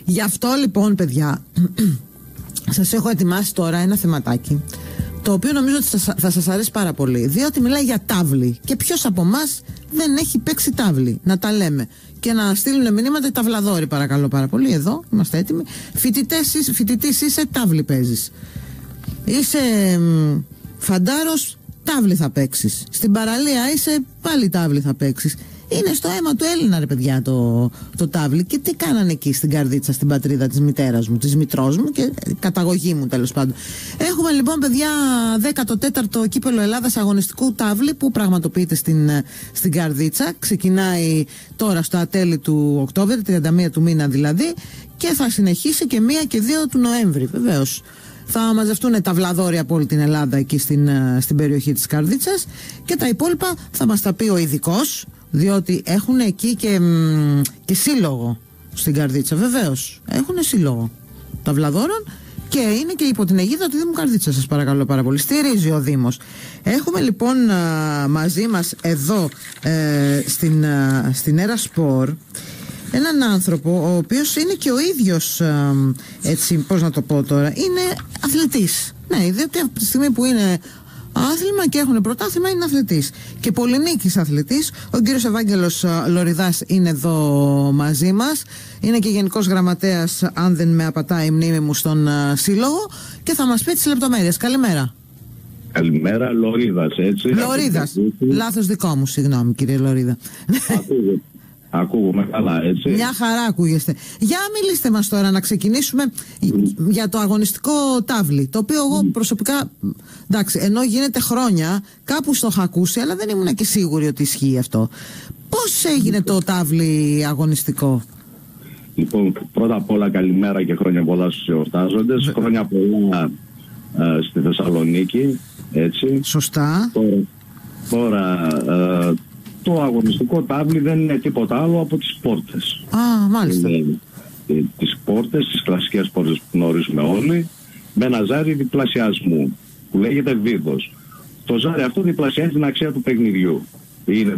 Γι' αυτό λοιπόν, παιδιά, σας έχω ετοιμάσει τώρα ένα θεματάκι, το οποίο νομίζω ότι θα σας αρέσει πάρα πολύ, διότι μιλάει για τάβλη. Και ποιος από εμάς δεν έχει παίξει τάβλη? Να τα λέμε και να στείλουν μηνύματα οι ταυλαδόροι, παρακαλώ πάρα πολύ. Εδώ είμαστε έτοιμοι. Φοιτητής είσαι, τάβλη παίζεις. Είσαι φαντάρος, τάβλη θα παίξεις. Στην παραλία είσαι, πάλι τάβλη θα παίξεις. Είναι στο αίμα του Έλληνα, ρε παιδιά, το τάβλη. Και τι κάνανε εκεί στην Καρδίτσα, στην πατρίδα της μητέρας μου, της μητρός μου και καταγωγή μου, τέλος πάντων. Έχουμε λοιπόν, παιδιά, 14ο κύπελλο Ελλάδας αγωνιστικού τάβλη που πραγματοποιείται στην Καρδίτσα. Ξεκινάει τώρα στο τέλη του Οκτώβρη, 31 του μήνα δηλαδή, και θα συνεχίσει και 1 και 2 του Νοέμβρη, βεβαίως. Θα μαζευτούν ταυλαδόροι από όλη την Ελλάδα εκεί στην περιοχή της Καρδίτσας, και τα υπόλοιπα θα μας τα πει ο ειδικός, διότι έχουν εκεί και σύλλογο στην Καρδίτσα, βεβαίως. Έχουν σύλλογο ταυλαδόρων και είναι και υπό την αιγίδα του Δήμου Καρδίτσα, σας παρακαλώ πάρα πολύ. Στηρίζει ο Δήμος. Έχουμε λοιπόν μαζί μας εδώ στην Έρα Σπορ έναν άνθρωπο ο οποίος είναι και ο ίδιος, έτσι, πώς να το πω τώρα, είναι αθλητής. Ναι, διότι από τη στιγμή που είναι άθλημα και έχουν πρωτάθλημα, είναι αθλητής και πολυνίκης αθλητής. Ο κύριος Ευάγγελος Λωριδάς είναι εδώ μαζί μας. Είναι και γενικός γραμματέας, αν δεν με απατάει η μνήμη μου, στον σύλλογο, και θα μας πει τις λεπτομέρειες. Καλημέρα. Καλημέρα, Λωρίδας, έτσι. Λωρίδας. Λάθος δικό μου, συγγνώμη, κύριε Λωρίδα. Ακούγομαι καλά, έτσι. Μια χαρά ακούγεστε. Για μιλήστε μας τώρα, να ξεκινήσουμε για το αγωνιστικό τάβλι, το οποίο εγώ προσωπικά, εντάξει, ενώ γίνεται χρόνια, κάπου στο είχα ακούσει, αλλά δεν ήμουν και σίγουρη ότι ισχύει αυτό. Πώς έγινε το τάβλι αγωνιστικό? Λοιπόν, πρώτα απ' όλα καλημέρα και χρόνια πολλά στους εορτάζοντες. Χρόνια πολλά στη Θεσσαλονίκη, έτσι. Σωστά. Τώρα το αγωνιστικό τάβλι δεν είναι τίποτα άλλο από τις πόρτες. Α, μάλιστα. Τις πόρτες, τις κλασικές πόρτες που γνωρίζουμε όλοι, με ένα ζάρι διπλασιασμού που λέγεται βίδος. Το ζάρι αυτό διπλασιάζει την αξία του παιχνιδιού.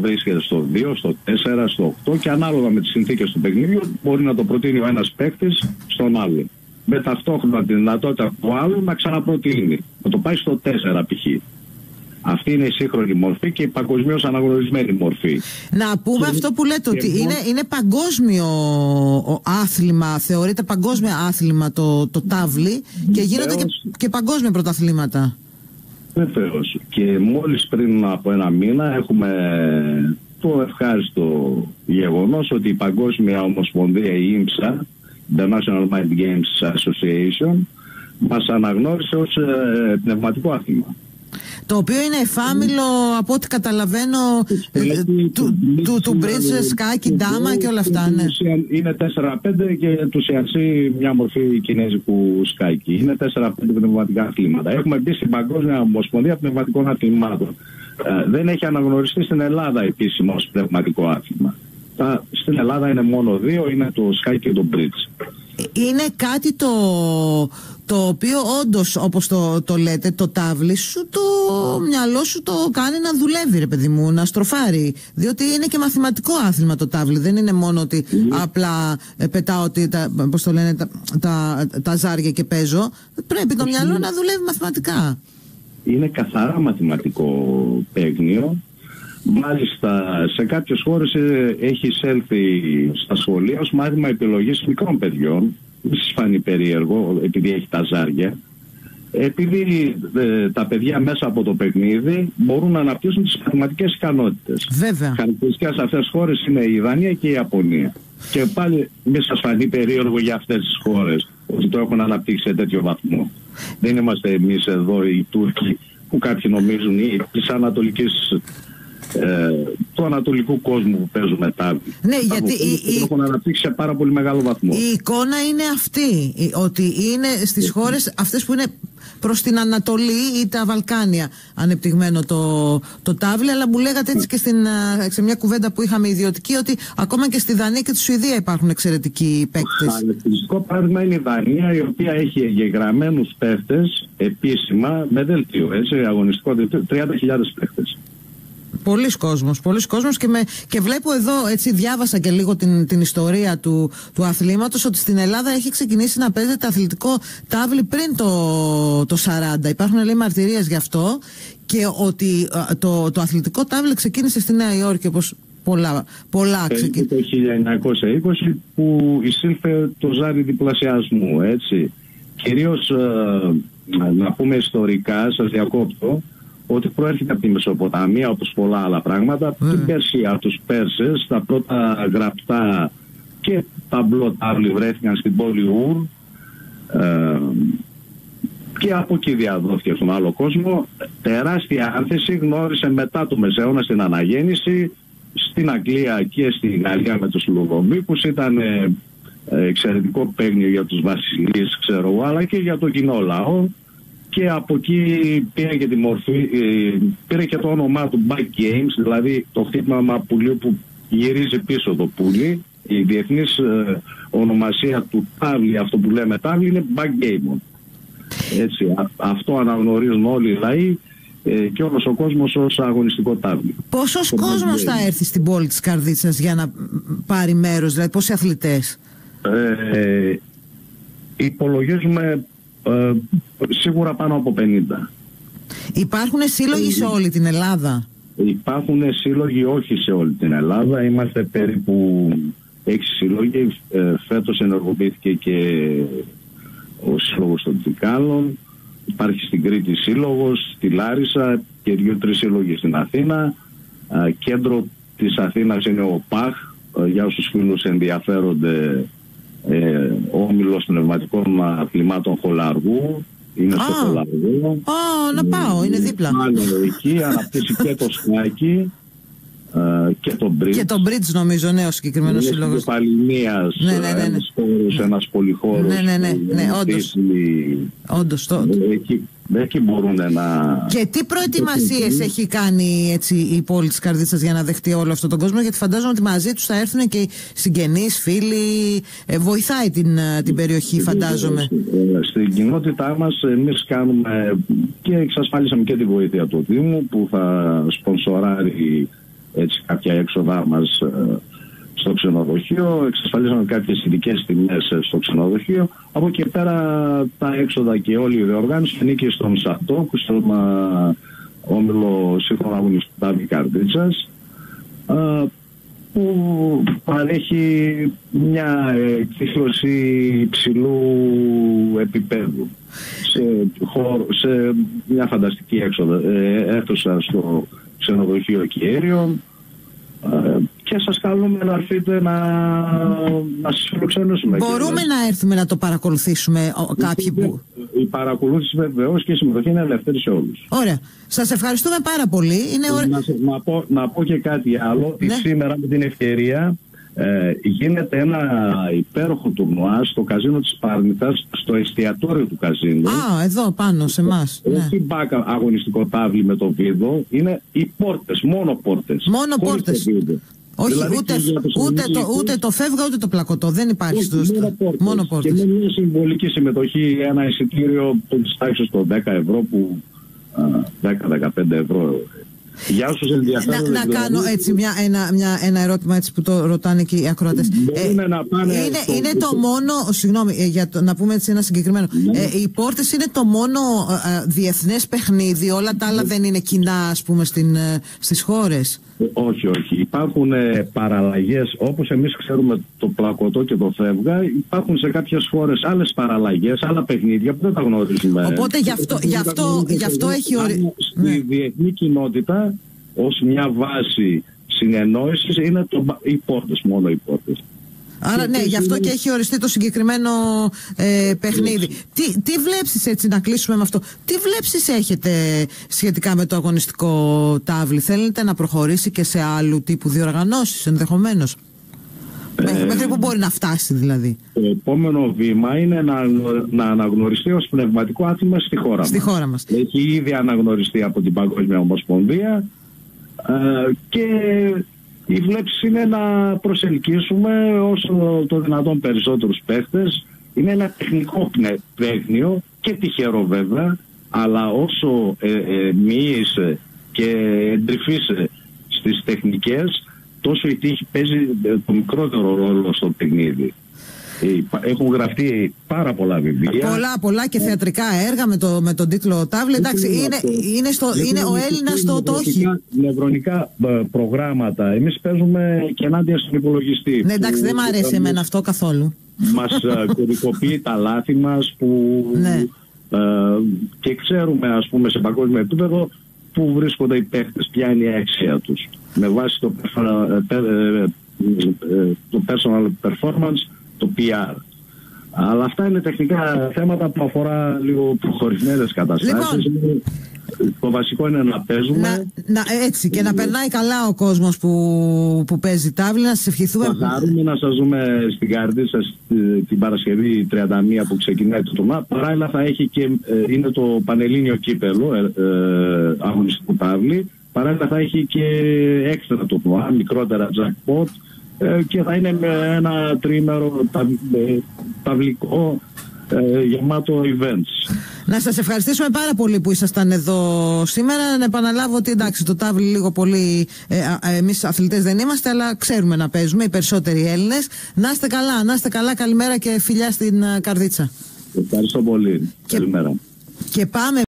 Βρίσκεται στο 2, στο 4, στο 8 και ανάλογα με τις συνθήκες του παιχνιδιού μπορεί να το προτείνει ο ένας παίκτης στον άλλο. Με ταυτόχρονα τη δυνατότητα του άλλου να ξαναπροτείνει. Να το πάει στο 4 π.χ. Αυτή είναι η σύγχρονη μορφή και η παγκοσμίως αναγνωρισμένη μορφή. Να πούμε αυτό που λέτε, ότι είναι παγκόσμιο άθλημα, θεωρείται παγκόσμιο άθλημα το τάβλι, και γίνονται και παγκόσμια πρωταθλήματα. Βεβαίως. Και μόλις πριν από ένα μήνα έχουμε το ευχάριστο γεγονός ότι η Παγκόσμια Ομοσπονδία, η IMSA, International Mind Games Association, μας αναγνώρισε ως πνευματικό άθλημα. Το οποίο είναι εφάμιλο, από ό,τι καταλαβαίνω, του μπριτζ, σκάκι, ντάμα και όλα αυτά, ναι. Είναι 4-5 και του σιανσί μια μορφή κινέζικου σκάκι. Είναι 4-5 πνευματικά αθλήματα. Έχουμε μπει στην Παγκόσμια Ομοσπονδία Πνευματικών Αθλημάτων. Δεν έχει αναγνωριστεί στην Ελλάδα επίσημα ως πνευματικό άθλημα. Στην Ελλάδα είναι μόνο 2, είναι το σκάκι και το μπριτζ. Είναι κάτι το οποίο όντως, όπως το λέτε, το τάβλι σου, το μυαλό σου το κάνει να δουλεύει, ρε παιδί μου, να στροφάρει. Διότι είναι και μαθηματικό άθλημα το τάβλι. Δεν είναι μόνο ότι απλά πετάω τα ζάρια και παίζω. Πρέπει το μυαλό να δουλεύει μαθηματικά. Είναι καθαρά μαθηματικό παίγνιο. Μάλιστα, σε κάποιες χώρες έχει εισέλθει στα σχολεία ως μάθημα επιλογής μικρών παιδιών. Μην σας φανεί περίεργο, επειδή έχει τα ζάρια. Επειδή τα παιδιά μέσα από το παιχνίδι μπορούν να αναπτύσσουν τις μαθηματικές ικανότητες. Βέβαια. Χαρακτηριστικά σε αυτές τις χώρες είναι η Δανία και η Ιαπωνία. Και πάλι μην σας φανεί περίεργο για αυτές τις χώρες ότι το έχουν αναπτύξει σε τέτοιο βαθμό. Δεν είμαστε εμείς εδώ οι Τούρκοι που κάποιοι νομίζουν, ή της ανατολικής, του ανατολικού κόσμου που παίζουμε τάβλη. Ναι, γιατί έχουν αναπτύξει σε πάρα πολύ μεγάλο βαθμό. Η εικόνα είναι αυτή, ότι είναι στις χώρες αυτές που είναι προς την Ανατολή ή τα Βαλκάνια ανεπτυγμένο το τάβλι, αλλά μου λέγατε έτσι και σε μια κουβέντα που είχαμε ιδιωτική, ότι ακόμα και στη Δανία και τη Σουηδία υπάρχουν εξαιρετικοί παίκτες. Χαρακτηριστικό παράδειγμα είναι η Δανία, η οποία έχει εγγεγραμμένους παίκτες επίσημα με δελτίο, έτσι, αγωνιστικό δελτίο, 30.000 παίκτες. Πολλοί κόσμος και βλέπω εδώ, έτσι διάβασα και λίγο την ιστορία του αθλήματος, ότι στην Ελλάδα έχει ξεκινήσει να παίζεται αθλητικό τάβλι πριν το 40. Υπάρχουν, λέει, μαρτυρίες γι' αυτό, και ότι το αθλητικό τάβλι ξεκίνησε στη Νέα Υόρκη, όπως πολλά ξεκίνησε. Το 1920 που εισήλθε το ζάρι διπλασιασμού, έτσι. Κυρίως, να πούμε ιστορικά, σας διακόπτω, ότι προέρχεται από τη Μεσοποταμία, όπως πολλά άλλα πράγματα, την Περσία, τους Πέρσες. Τα πρώτα γραπτά και ταμπλό τάβλη βρέθηκαν στην πόλη Ουρ, και από εκεί διαδόθηκε στον άλλο κόσμο. Τεράστια άνθηση γνώρισε μετά το Μεσαίωνα στην αναγέννηση στην Αγγλία και στη Γαλλία με τους Λουδοβίκους. Ήταν εξαιρετικό παίγνιο για τους βασιλείς, ξέρω εγώ, αλλά και για το κοινό λαό. Και από εκεί πήρε και τη μορφή, πήρε και το όνομά του Back Games, δηλαδή το χτύπημα πουλίου που γυρίζει πίσω το πουλί. Η διεθνής ονομασία του τάβλι, αυτό που λέμε τάβλι, είναι Back Game. Έτσι, αυτό αναγνωρίζουν όλοι οι λαοί και όλος ο κόσμος ως αγωνιστικό τάβλι. Πόσος κόσμος θα έρθει στην πόλη της Καρδίτσας για να πάρει μέρος, δηλαδή πόσοι αθλητές? Υπολογίζουμε σίγουρα πάνω από 50. Υπάρχουν σύλλογοι σε όλη την Ελλάδα? Υπάρχουν σύλλογοι όχι σε όλη την Ελλάδα. Είμαστε περίπου 6 σύλλογοι. Φέτος ενεργοποιήθηκε και ο Σύλλογος των Τσικάλων. Υπάρχει στην Κρήτη σύλλογος, στη Λάρισα και 2-3 σύλλογοι στην Αθήνα. Κέντρο της Αθήνας είναι ο ΠΑΧ, για όσους φίλους ενδιαφέρονται, όμιλος πνευματικών αθλημάτων Χολαργού. Είναι στο Χολαργού. Να πάω, είναι δίπλα. Εκεί αναπτύσσει και το σκάκι και το bridge. Και το bridge, νομίζω, ναι, ο συγκεκριμένος σύλλογος. Είναι Παλινίας, ένας πολυχώρος. Ναι, όντως. Εκεί μπορούν να... Και τι προετοιμασίες έχει κάνει, έτσι, η πόλη της Καρδίτσας για να δεχτεί όλο αυτόν τον κόσμο? Γιατί φαντάζομαι ότι μαζί τους θα έρθουν και συγγενείς, φίλοι. Βοηθάει την περιοχή, φαντάζομαι. Στην κοινότητά μας εμείς κάνουμε και εξασφάλισαμε και τη βοήθεια του Δήμου, που θα σπονσοράρει, έτσι, κάποια έξοδά μας στο ξενοδοχείο. Εξασφαλίσαμε κάποιες ειδικές τιμές στο ξενοδοχείο. Από εκεί πέρα τα έξοδα και όλη η διοργάνωση ανήκει στον ΣΑΤΟΚ, στον όμιλο σύγχρονο αγωνιστικού τάβλι Καρδίτσας, που παρέχει μια εκδήλωση υψηλού επίπεδου σε μια φανταστική αίθουσα στο ξενοδοχείο Κιέριον. Και σας καλούμε να έρθετε να σας φιλοξενήσουμε. Μπορούμε να έρθουμε να το παρακολουθήσουμε κάποιοι που... Η παρακολούθηση βεβαίως και η συμμετοχή είναι ελεύθερη σε όλους. Ωραία. Σας ευχαριστούμε πάρα πολύ. Να πω και κάτι άλλο. Ναι. Σήμερα με την ευκαιρία γίνεται ένα υπέροχο τουρνουά στο καζίνο της Πάρνηθας, στο εστιατόριο του καζίνου. Εδώ πάνω σε εμάς. Όχι μπάκα αγωνιστικό τάβλι με το βίδο, είναι οι πόρτες, μόνο πόρτες. Μόνο πόρτες. Όχι, δηλαδή, ούτε το φεύγα ούτε το πλακωτό. Δεν υπάρχει στο μόνο πόρτες. Και με μια συμβολική συμμετοχή, ένα εισιτήριο που της τάξης των 10 ευρώ, που 10-15 ευρώ. Για όσους ενδιαφέρονται. Να κάνω έτσι ένα ερώτημα, έτσι, που το ρωτάνε και οι ακροατές. Είναι το μόνο, συγγνώμη, να πούμε έτσι ένα συγκεκριμένο. Οι πόρτες είναι το μόνο διεθνές παιχνίδι, όλα τα άλλα δεν είναι κοινά, ας πούμε, στις χώρες? Όχι. Υπάρχουν παραλλαγές, όπως εμείς ξέρουμε το πλακωτό και το φεύγα. Υπάρχουν σε κάποιες χώρες άλλες παραλλαγές, άλλα παιχνίδια που δεν τα γνωρίζουμε. Οπότε γι' αυτό έχει στη διεθνή κοινότητα, ως μια βάση συνεννόησης, είναι οι πόρτες, μόνο οι πόρτες. Άρα ναι, γι' αυτό και έχει οριστεί το συγκεκριμένο παιχνίδι. Τι βλέψεις, έτσι, να κλείσουμε με αυτό, τι βλέψεις έχετε σχετικά με το αγωνιστικό τάβλι? Θέλετε να προχωρήσει και σε άλλου τύπου διοργανώσεις ενδεχομένως? Μέχρι που μπορεί να φτάσει, δηλαδή? Το επόμενο βήμα είναι να αναγνωριστεί ως πνευματικό άθλημα στη χώρα μας. Έχει ήδη αναγνωριστεί από την Παγκόσμια Ομοσπονδία και η βλέψη είναι να προσελκύσουμε όσο το δυνατόν περισσότερους παίχτες. Είναι ένα τεχνικό παίγνιο και τυχερό βέβαια, αλλά όσο μοιείσαι και εντρυφείσαι στις τεχνικές, τόσο η τύχη παίζει το μικρότερο ρόλο στο παιχνίδι. Έχουν γραφτεί πάρα πολλά βιβλία. Πολλά και θεατρικά έργα με τον τίτλο τάβλη. Εντάξει, είναι ο Έλληνας το όχι. Νευρονικά προγράμματα. Εμείς παίζουμε και ενάντια στον υπολογιστή. Ναι, εντάξει, δεν μ' αρέσει εμένα αυτό καθόλου. Μας κωδικοποιεί τα λάθη μας ναι. Και ξέρουμε, ας πούμε, σε παγκόσμιο επίπεδο πού βρίσκονται οι παίχτες, ποια είναι η αξία τους. Με βάση το personal performance, το PR. Αλλά αυτά είναι τεχνικά θέματα που αφορά λίγο προχωρημένες καταστάσεις. Λοιπόν, το βασικό είναι να παίζουμε. Έτσι, και να περνάει καλά ο κόσμος που παίζει τάβλη, να σας ευχηθούμε. Θα χαρούμε να σας δούμε στην Καρδίτσα σας την Παρασκευή 31 που ξεκινάει το τουρνουά. Παράλληλα θα έχει και είναι το Πανελλήνιο Κύπελλο αγωνιστικού τάβλη. Παράλληλα θα έχει και έξτρα τουρνουά, μικρότερα jackpot, και θα είναι με ένα τρίμερο ταυλικό γεμάτο events. Να σας ευχαριστήσουμε πάρα πολύ που ήσασταν εδώ σήμερα. Να επαναλάβω ότι εντάξει, το τάβλι λίγο πολύ εμείς αθλητές δεν είμαστε, αλλά ξέρουμε να παίζουμε, οι περισσότεροι Έλληνες. Να είστε καλά, καλημέρα και φιλιά στην Καρδίτσα. Ευχαριστώ πολύ. Καλημέρα. Και πάμε